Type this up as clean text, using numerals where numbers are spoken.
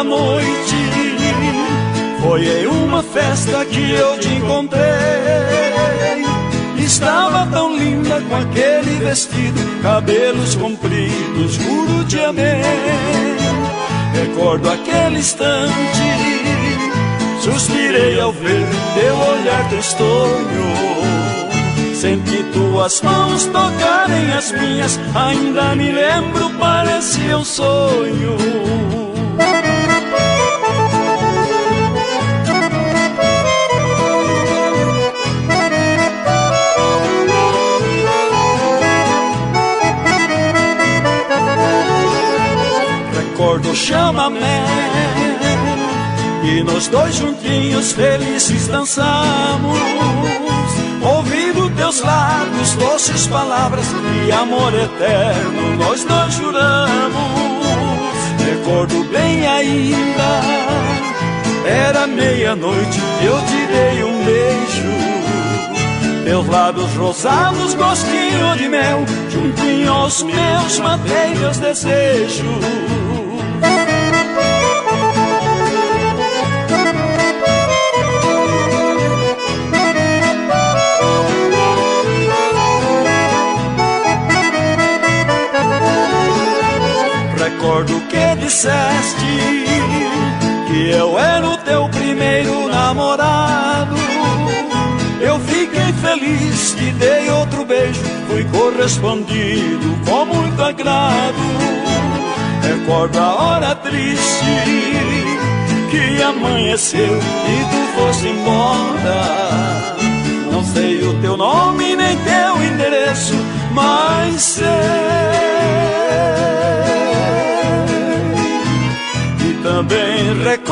da noite. Foi em uma festa que eu te encontrei. Estava tão linda com aquele vestido, cabelos compridos, juro te amei. Recordo aquele instante, suspirei ao ver teu olhar tristonho. Senti tuas mãos tocarem as minhas, ainda me lembro, parecia um sonho. Recordo o chamamé e nós dois juntinhos felizes dançamos, ouvindo teus lábios doces palavras e amor eterno nós dois juramos. Recordo bem ainda, era meia-noite, eu te dei um beijo. Teus lábios rosados, gostinho de mel, juntinho aos meus, matei meus desejos. Recordo que disseste que eu era o teu primeiro namorado. Eu fiquei feliz, te dei outro beijo, fui correspondido com muito agrado. Recordo a hora triste que amanheceu e tu foste embora. Não sei o teu nome nem teu endereço, mas sei. Também recordo